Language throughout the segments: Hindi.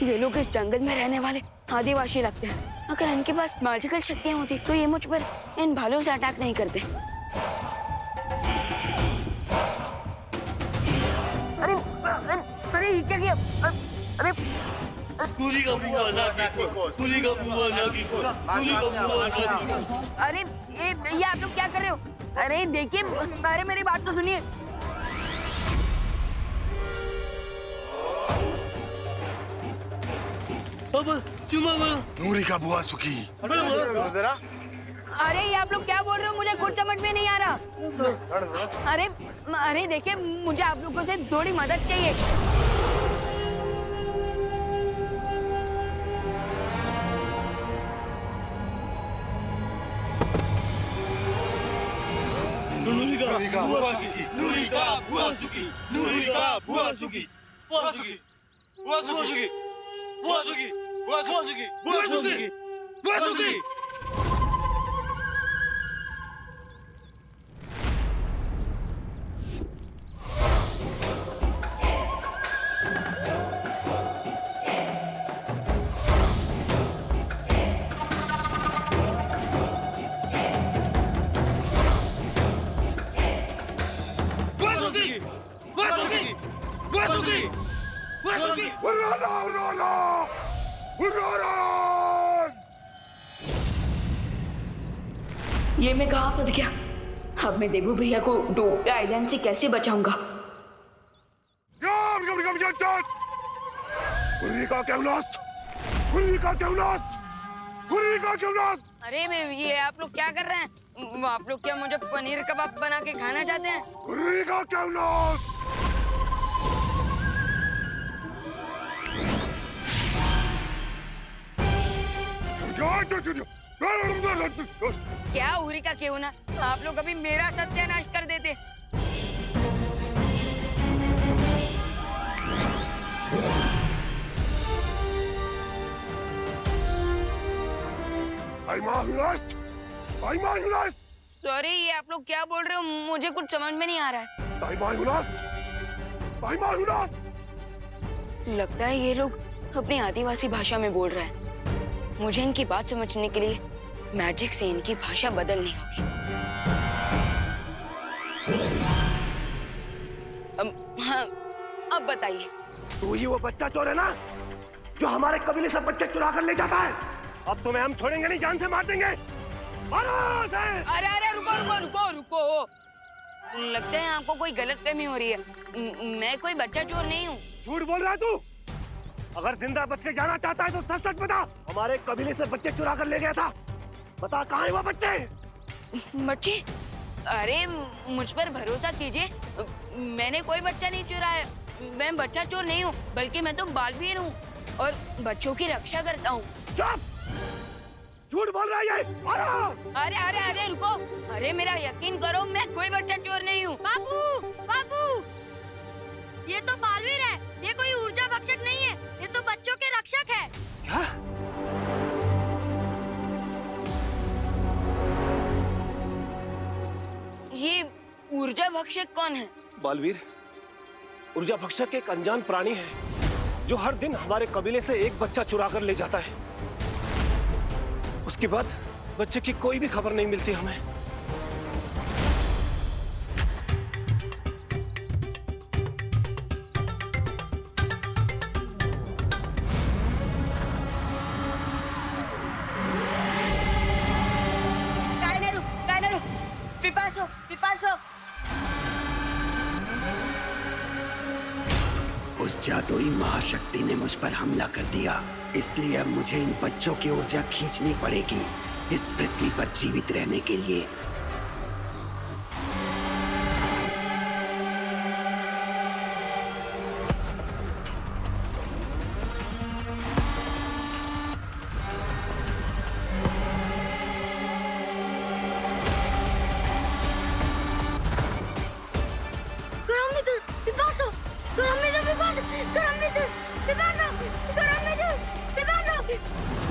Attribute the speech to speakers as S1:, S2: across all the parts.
S1: ये लोग इस जंगल में रहने वाले आदिवासी लगते हैं। अगर इनके पास मैजिकल शक्तियाँ होती तो ये मुझ पर इन भालू से अटैक नहीं करते। अरे अरे अरे ये क्या किया? अरे अरे ये आप लोग क्या कर रहे हो? अरे देखिए, अरे मेरी बात तो सुनिए।
S2: नूरी का बुआ सुखी।
S1: अरे ये आप लोग क्या बोल रहे हो? मुझे कुछ समझ में नहीं आ रहा। अरे अरे देखिए, मुझे आप लोगों से थोड़ी मदद चाहिए।
S2: नूरी का बुआ सुखी। नूरी का बुआ सुखी। नूरी का बुआ सुखी। बुआ सुखी। बुआ सुखी। बुआ सुखी। बुआ सुखी। बुआ सुखी। बुआ सुखी।
S1: ये मैं कहाँ फंस गया? अब मैं देबू भैया को डोबे आइलैंड से कैसे बचाऊंगा? अरे ये आप लोग क्या कर रहे हैं? आप लोग क्या मुझे पनीर कबाब बना के खाना चाहते हैं? क्या उरी का क्यों ना? आप लोग अभी मेरा सत्यानाश कर देते। सॉरी, ये आप लोग क्या बोल रहे हो? मुझे कुछ समझ में नहीं आ रहा है। लगता है ये लोग अपनी आदिवासी भाषा में बोल रहे हैं। मुझे इनकी बात समझने के लिए मैजिक से इनकी भाषा बदलनी होगी। हाँ, अब बताइए।
S3: तू ही वो बच्चा चोर है ना, जो हमारे कबीले से बच्चे चुरा कर ले जाता है? अब तुम्हें हम छोड़ेंगे नहीं, जान से मार देंगे।
S1: अरे अरे रुको रुको रुको रुको। लगता है आपको कोई गलतफहमी हो रही है। मैं कोई बच्चा चोर नहीं हूँ।
S3: झूठ बोल रहा है तू। अगर जिंदा बच के जाना चाहता है तो सच सच बता। हमारे कबीले से बच्चे चुरा कर ले गया था। बता कहाँ है वो बच्चे?
S1: बच्चे? अरे मुझ पर भरोसा कीजिए, मैंने कोई बच्चा नहीं चुराया। मैं बच्चा चोर नहीं हूँ, बल्कि मैं तो बालवीर हूँ और बच्चों की रक्षा करता हूँ।
S3: चुप! झूठ बोल रहा है ये।
S1: अरे अरे अरे रुको। अरे मेरा यकीन करो, मैं कोई बच्चा चोर नहीं हूँ।
S4: बापू, बापू, ये तो बालवीर है, ये कोई ऊर्जा भक्षक नहीं है, ये तो बच्चों के रक्षक है।
S3: क्या?
S1: ये ऊर्जा भक्षक कौन है?
S3: बालवीर ऊर्जा भक्षक एक अनजान प्राणी है जो हर दिन हमारे कबीले से एक बच्चा चुरा कर ले जाता है। उसके बाद बच्चे की कोई भी खबर नहीं मिलती हमें।
S1: पिपासो, पिपासो।
S5: उस जादुई महाशक्ति ने मुझ पर हमला कर दिया, इसलिए अब मुझे इन बच्चों की ऊर्जा खींचनी पड़ेगी इस पृथ्वी पर जीवित रहने के लिए।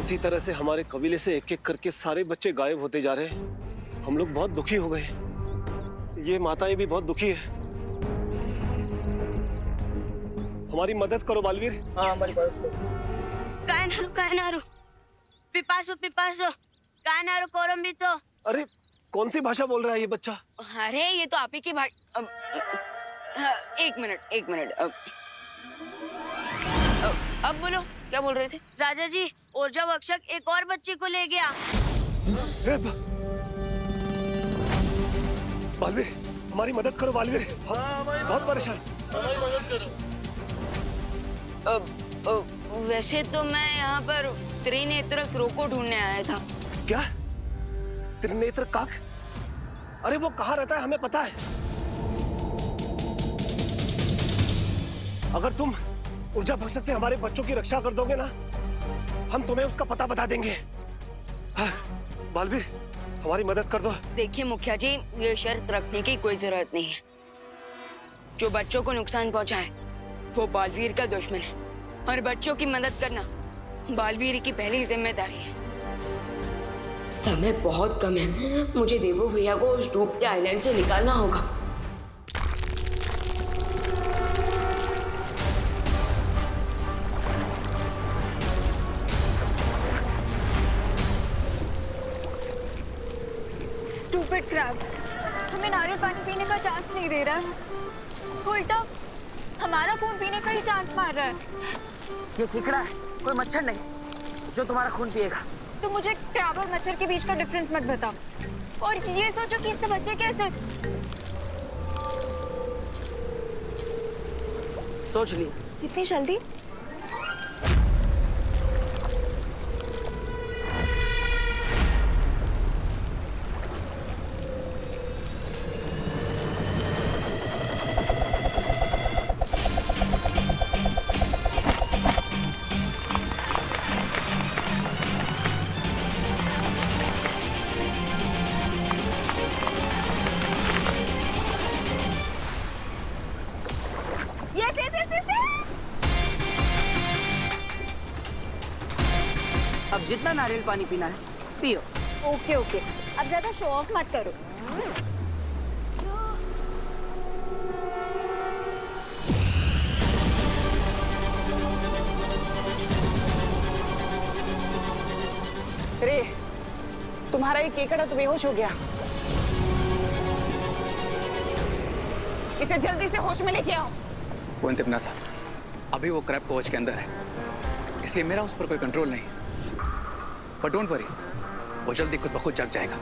S3: इसी तरह से हमारे कबीले से एक एक करके सारे बच्चे गायब होते जा रहे हैं। हम लोग बहुत दुखी हो गए। ये माताएं भी बहुत दुखी है। हमारी मदद करो बालवीर।
S6: हाँ, हमारी मदद करो।
S1: कायनारू पिपासो पिपासो कायनारू कोरम्बितो।
S3: अरे कौन सी भाषा बोल रहा है ये बच्चा?
S1: अरे ये तो आप ही की भाई। एक मिनट अब बोलो क्या बोल रहे थे? राजा जी ऊर्जा भक्षक एक और बच्चे को ले गया।
S3: बालवीर हमारी मदद करो बालवीर, बहुत परेशान।
S1: वैसे तो मैं यहाँ पर त्रिनेत्र को ढूंढने आया था।
S3: क्या? त्रिनेत्र काक? अरे वो कहाँ रहता है हमें पता है। अगर तुम ऊर्जा भक्षक से हमारे बच्चों की रक्षा कर दोगे ना, हम तुम्हें उसका पता बता देंगे। हाँ, बालवीर हमारी मदद कर दो।
S1: देखिए मुखिया जी, ये शर्त रखने की कोई जरूरत नहीं है। जो बच्चों को नुकसान पहुंचाए वो बालवीर का दुश्मन है, और बच्चों की मदद करना बालवीर की पहली जिम्मेदारी है। समय बहुत कम है, मुझे देवो भैया को उस डूबते आइलैंड से निकालना होगा।
S6: स्टूपिड क्रैब, हमें नारियल पानी पीने का चांस नहीं दे रहा है, उल्टा हमारा खून पीने का ही चांस मार रहा है।
S7: ये केकड़ा है, कोई मच्छर नहीं जो तुम्हारा खून पिएगा।
S6: तो मुझे क्रैब और मच्छर के बीच का डिफरेंस मत बताओ, और ये सोचो कि इससे बचे कैसे।
S7: सोच ली?
S6: इतनी जल्दी?
S7: अब जितना नारियल पानी पीना है पियो।
S6: ओके ओके, अब ज्यादा शो ऑफ मत करो।
S7: अरे तुम्हारा ये केकड़ा तो बेहोश हो गया, इसे जल्दी से होश में लेके आओ।
S8: वो तिमनासा, अभी वो क्रैब कवच के अंदर है, इसलिए मेरा उस पर कोई कंट्रोल नहीं। बट डोंट वरी, वो जल्दी खुद ब खुद जग जाएगा।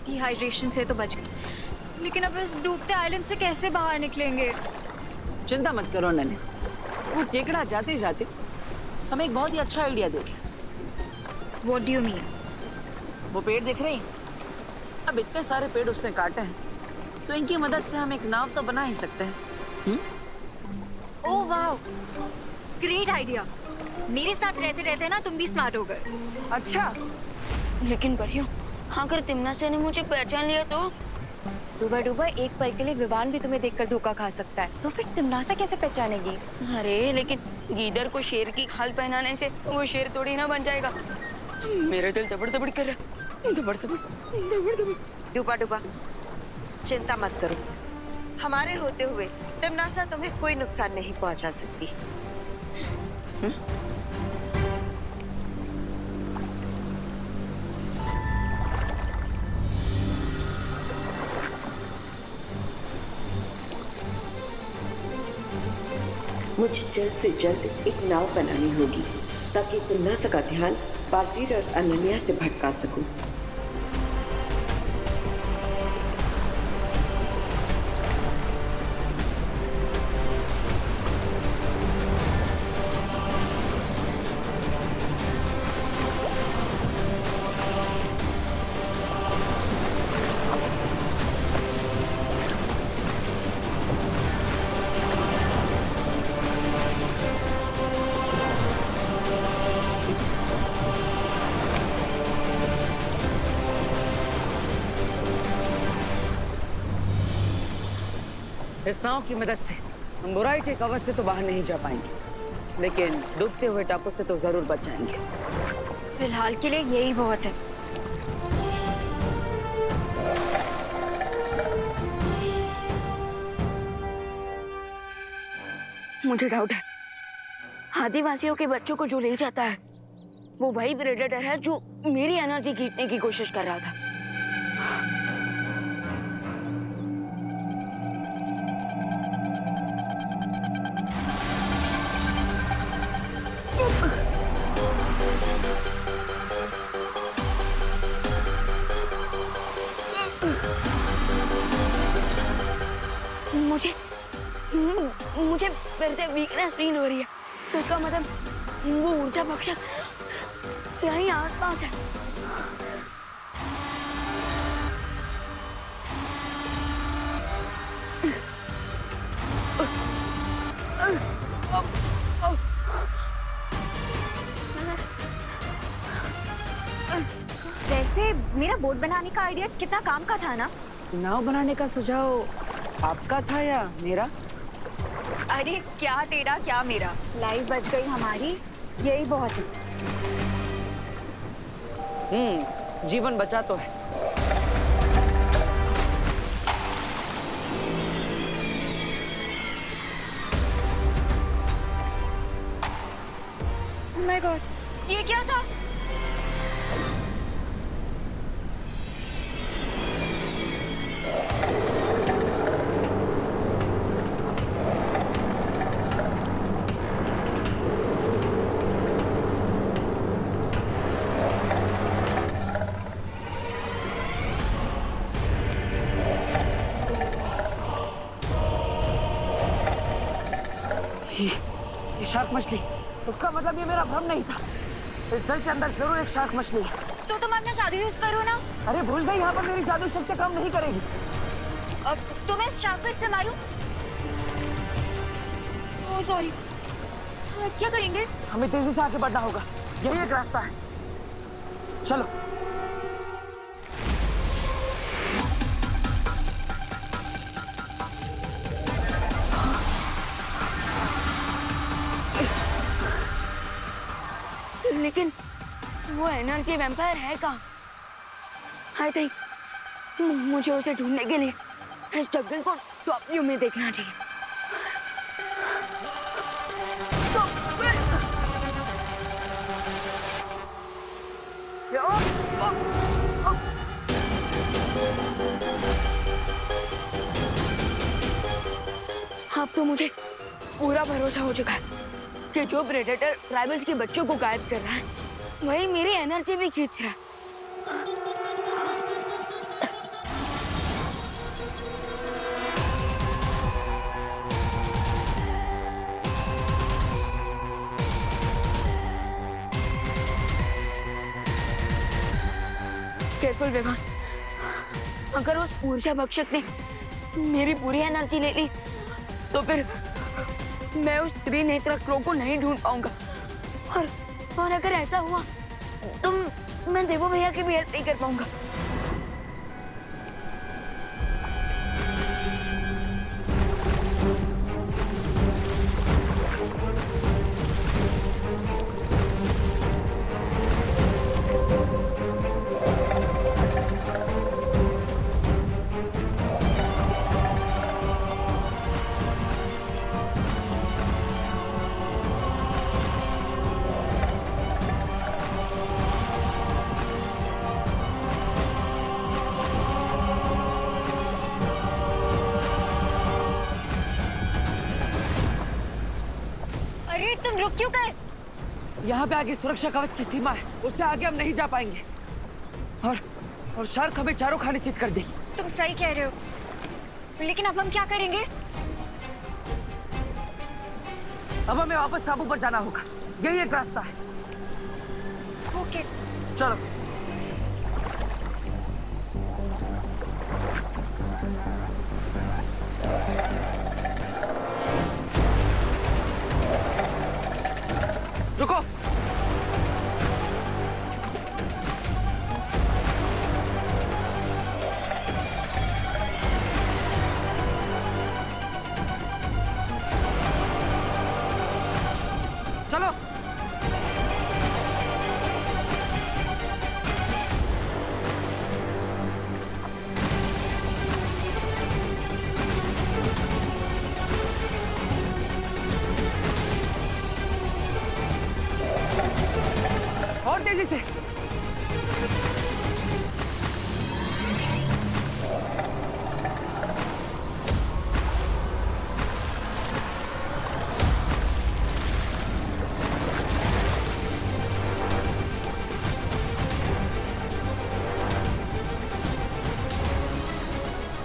S6: डिहाइड्रेशन से तो बच गए, लेकिन अब इस डूबते आइलैंड से कैसे बाहर निकलेंगे?
S7: चिंता मत करो नन्हे, वो केकड़ा जाते जाते हमें एक बहुत ही अच्छा आइडिया दे गया।
S6: What do you mean?
S7: वो पेड़ दिख रहे हैं? अब इतने सारे पेड़ उसने काटे हैं, तो इनकी मदद से हम एक नाव तो बना ही सकते हैं।
S6: Oh wow, great idea. मेरे साथ रहते रहते ना तुम भी स्मार्ट हो गए।
S7: अच्छा,
S1: लेकिन परियों, अगर तिमनासा ने मुझे पहचान लिया तो?
S9: डूबा डूबा एक पल के लिए विवान भी तुम्हें देखकर धोखा खा सकता है, तो फिर तिमनासा कैसे पहचानेगी?
S1: अरे लेकिन गीदड़ को शेर की खाल पहनाने से वो शेर थोड़ी ना बन जाएगा। मेरा दिल दबड़ दबड़ कर रहा, दबड़ दबड़ दबड़ दबड़।
S10: डूबा डूबा, चिंता मत करो, हमारे होते हुए तिमनासा तुम्हें कोई नुकसान नहीं पहुंचा सकती।
S11: मुझे जल्द से जल्द एक नाव बनानी होगी ताकि तिमनासा का ध्यान बालवीर और अनन्या से भटका सकूं।
S7: इस नाव की मदद से हम बुराई के कवच से तो बाहर नहीं जा पाएंगे, लेकिन डूबते हुए टापू से तो जरूर बच जाएंगे।
S6: फिलहाल के लिए यही बहुत है।
S1: मुझे डाउट है, आदिवासियों के बच्चों को जो ले जाता है वो वही प्रेडेटर है जो मेरी एनर्जी खींचने की कोशिश कर रहा था। मुझे फिर से वीकनेस फील हो रही है, तो इसका मतलब वो ऊर्जा भक्षक यहीं आसपास है।
S6: वैसे मेरा बोट बनाने का आइडिया कितना काम का था ना?
S7: नाव बनाने का सुझाव आपका था या मेरा?
S6: अरे क्या तेरा क्या मेरा, लाइफ बच गई हमारी, यही बहुत है।
S7: जीवन बचा तो है।
S6: माय गॉड, ये क्या था?
S7: ये शार्क मछली, उसका मतलब ये मेरा भ्रम नहीं था। इस जल के अंदर जरूर एक शार्क मछली है।
S6: तो तुम अपना जादू यूज करो ना।
S7: अरे भूल गई, यहाँ पर मेरी जादू शक्ति काम नहीं करेगी।
S6: अब तुम्हें इस शार्क को इस्तेमाल सॉरी, क्या करेंगे?
S7: हमें तेजी से आगे बढ़ना होगा, यही एक रास्ता है। चलो।
S1: लेकिन वो एनर्जी वैम्पायर है कहाँ? आई थिंक मुझे उसे ढूंढने के लिए इस जंगल को टॉप व्यू में देखना चाहिए। अब तो मुझे पूरा भरोसा हो चुका है कि जो प्रेडेटर ट्राइबल्स के बच्चों को गायब कर रहा है वही मेरी एनर्जी भी खींच रहा है। केयरफुल विवान, अगर उस ऊर्जा भक्षक ने मेरी पूरी एनर्जी ले ली तो फिर मैं उस त्रिनेत्र क्रो को नहीं ढूंढ पाऊंगा, और अगर ऐसा हुआ तो मैं देवो भैया की भी हेल्प नहीं कर पाऊंगा।
S6: अरे तुम रुक क्यों गए?
S7: यहाँ पे आगे सुरक्षा कवच की सीमा है, उससे आगे हम नहीं जा पाएंगे। और शार्क हमें चारों खाने चित कर देगी।
S6: तुम सही कह रहे हो, लेकिन अब हम क्या करेंगे?
S7: अब हमें वापस काबू पर जाना होगा, यही एक रास्ता है।
S6: ओके,
S7: चलो। रुको। चलो।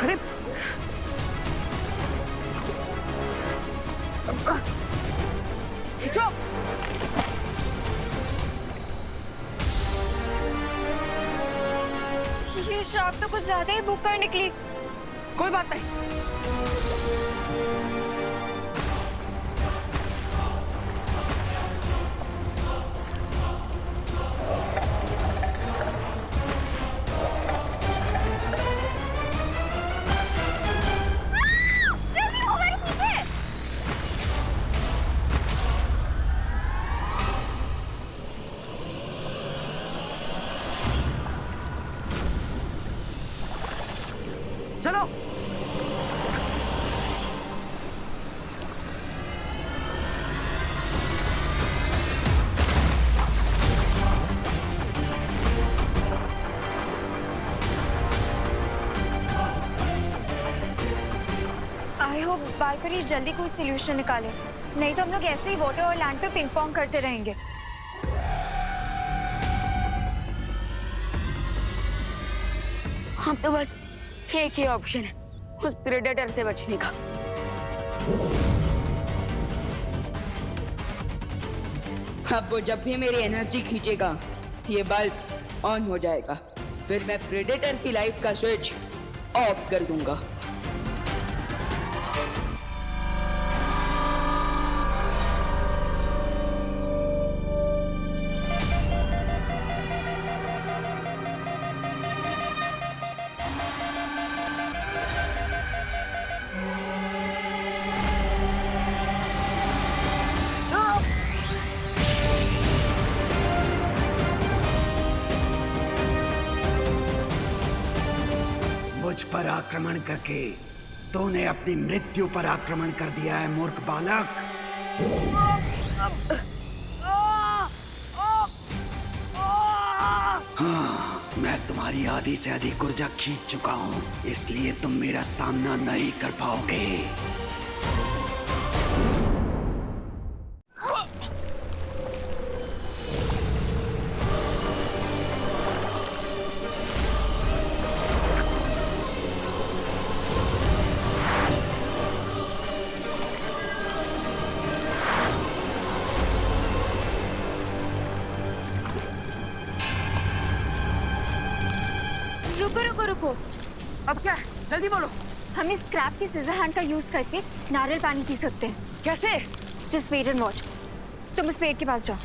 S7: अरे खींचो।
S9: ये शार्क तो कुछ ज्यादा ही भूख कर निकली।
S7: कोई बात नहीं।
S9: जल्दी हमारे पीछे।
S7: चलो।
S9: आई होप बालपरी जल्दी कोई सोल्यूशन निकाले, नहीं तो हम लोग ऐसे ही वाटर और लैंड पे पिंग पोंग करते रहेंगे।
S1: हम तो बस एक ही ऑप्शन है उस प्रेडेटर से बचने का। अब वो जब भी मेरी एनर्जी खींचेगा ये बल्ब ऑन हो जाएगा, फिर मैं प्रेडेटर की लाइफ का स्विच ऑफ कर दूंगा।
S5: मुझ पर आक्रमण करके तूने अपनी मृत्यु पर आक्रमण कर दिया है मूर्ख बालक। हाँ, मैं तुम्हारी आधी से अधिक ऊर्जा खींच चुका हूँ, इसलिए तुम मेरा सामना नहीं कर पाओगे।
S9: रुको रुको रुको।
S7: अब क्या है? जल्दी बोलो।
S9: हम इस क्रैब की सीजर हैंड का यूज करके नारियल पानी पी सकते हैं।
S7: कैसे?
S9: Just wait and watch. तुम उस पेड़ के पास जाओ।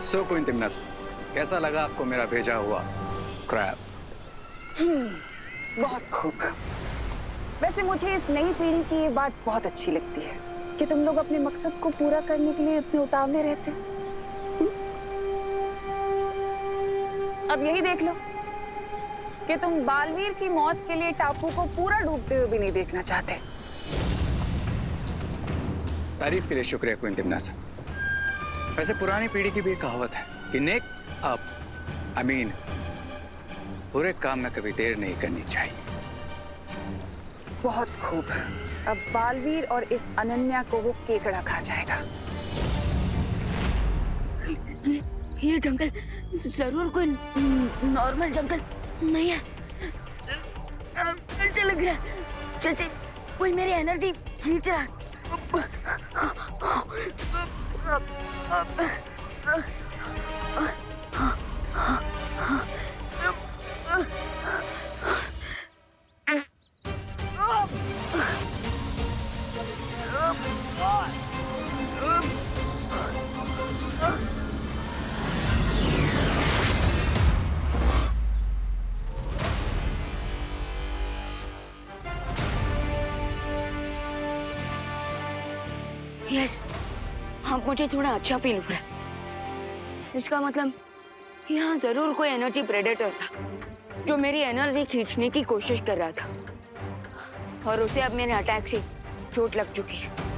S8: सो कोइन तिमनासा, कैसा लगा आपको मेरा भेजा हुआ क्रैब?
S12: बहुत खूब। वैसे मुझे इस नई पीढ़ी की ये बात बहुत अच्छी लगती है कि तुम लोग अपने मकसद को पूरा करने के लिए इतने उतावले रहते। अब यही देख लो कि तुम बालवीर की मौत के लिए टापू को पूरा डूबते हुए भी नहीं देखना चाहते।
S8: तारीफ के लिए शुक्रिया कोइन तिमनासा। वैसे पुरानी पीढ़ी की भी एक कहावत है कि नेक बुरे काम में कभी देर नहीं करनी चाहिए।
S12: बहुत खूब। अब बालवीर और इस अनन्या को वो केकड़ा खा जाएगा।
S1: ये जंगल जरूर कोई नॉर्मल जंगल नहीं है। अच्छा लग रहा है। चाची, कोई मेरी एनर्जी खींच रहा है। यस, हाँ मुझे थोड़ा अच्छा फील हो रहा है। इसका मतलब यहाँ जरूर कोई एनर्जी प्रेडेटर था जो मेरी एनर्जी खींचने की कोशिश कर रहा था और उसे अब मेरे अटैक से चोट लग चुकी है।